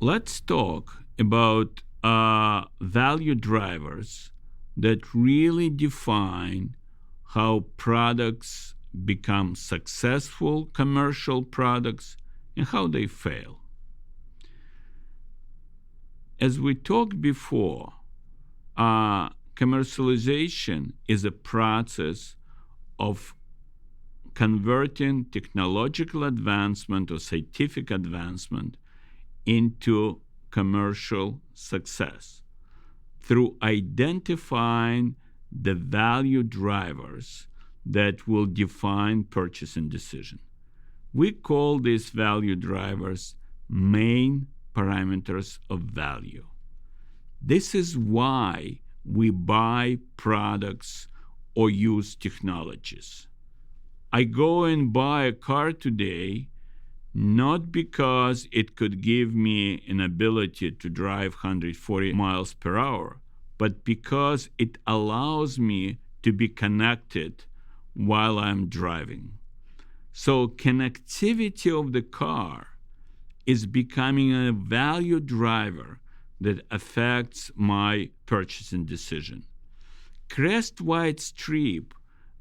Let's talk about value drivers that really define how products become successful commercial products and how they fail. As we talked before, commercialization is a process of converting technological advancement or scientific advancement into commercial success through identifying the value drivers that will define purchasing decision. We call these value drivers main parameters of value. This is why we buy products or use technologies. I go and buy a car today not because it could give me an ability to drive 140 miles per hour, but because it allows me to be connected while I'm driving. So connectivity of the car is becoming a value driver that affects my purchasing decision. Crest White Strip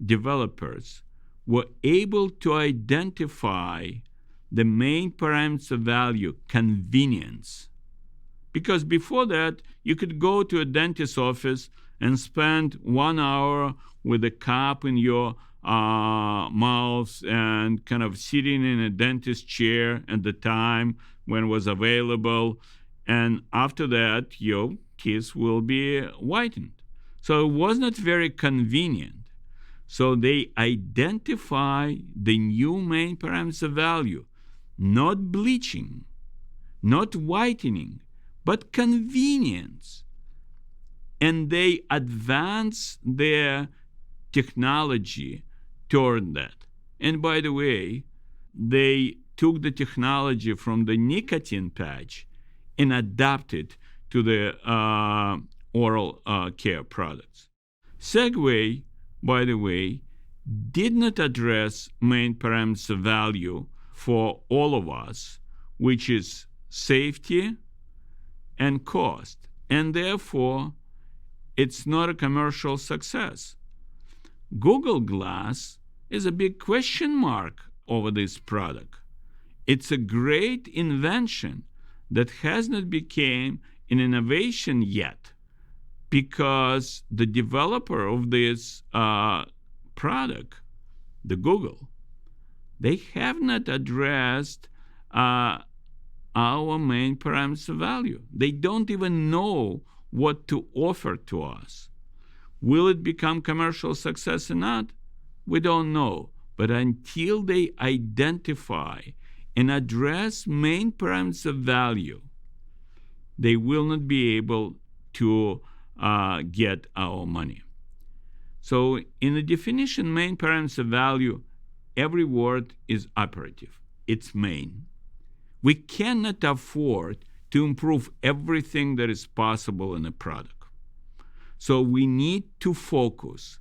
developers were able to identify the main parameters of value, convenience. Because before that, you could go to a dentist's office and spend 1 hour with a cup in your mouth and kind of sitting in a dentist chair at the time when it was available. And after that, your teeth will be whitened. So it was not very convenient. So they identify the new main parameters of value, not bleaching, not whitening, but convenience. And they advance their technology toward that. And by the way, they took the technology from the nicotine patch and adapted to the oral care products. Segway, by the way, did not address main parameters of value for all of us, which is safety and cost. And therefore, it's not a commercial success. Google Glass is a big question mark over this product. It's a great invention that has not become an innovation yet, because the developer of this product, the Google, they have not addressed our main parameters of value. They don't even know what to offer to us. Will it become commercial success or not? We don't know. But until they identify and address main parameters of value, they will not be able to get our money. So in the definition, main parameters of value, every word is operative. It's main. We cannot afford to improve everything that is possible in a product. So we need to focus.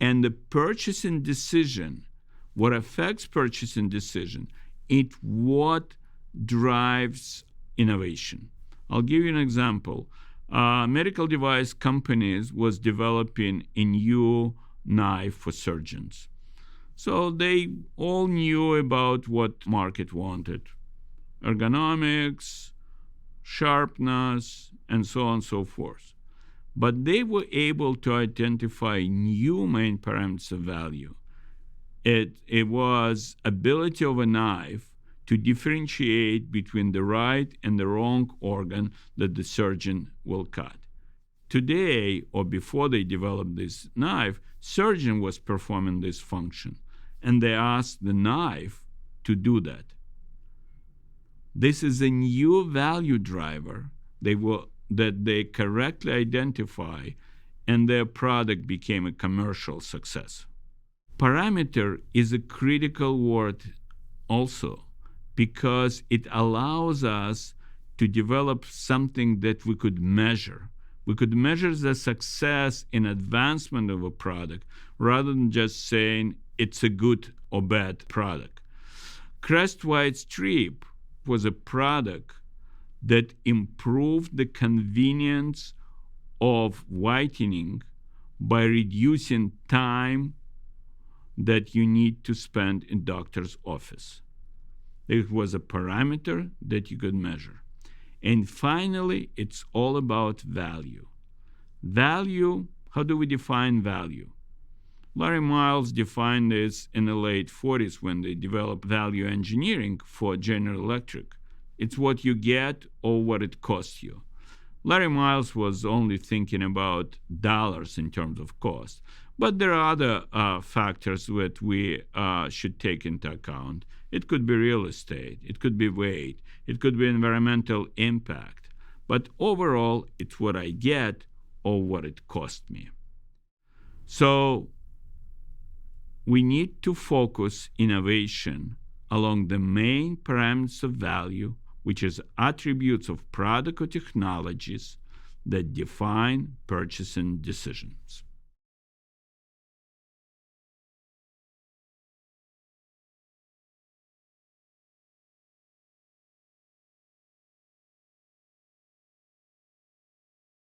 And the purchasing decision, what affects purchasing decision, it's what drives innovation. I'll give you an example. Medical device companies was developing a new knife for surgeons. So they all knew about what market wanted: ergonomics, sharpness, and so on and so forth. But they were able to identify new main parameters of value. It was ability of a knife to differentiate between the right and the wrong organ that the surgeon will cut. Today, or before they developed this knife, surgeon was performing this function, and they asked the knife to do that. This is a new value driver that they correctly identify, and their product became a commercial success. Parameter is a critical word also, because it allows us to develop something that we could measure. We could measure the success in advancement of a product rather than just saying it's a good or bad product. Crest White Strip was a product that improved the convenience of whitening by reducing time that you need to spend in doctor's office. It was a parameter that you could measure. And finally, it's all about value. Value, how do we define value? Larry Miles defined this in the late 40s when they developed value engineering for General Electric. It's what you get or what it costs you. Larry Miles was only thinking about dollars in terms of cost. But there are other factors that we should take into account. It could be real estate. It could be weight. It could be environmental impact. But overall, it's what I get or what it cost me. So we need to focus innovation along the main parameters of value, which is attributes of product or technologies that define purchasing decisions.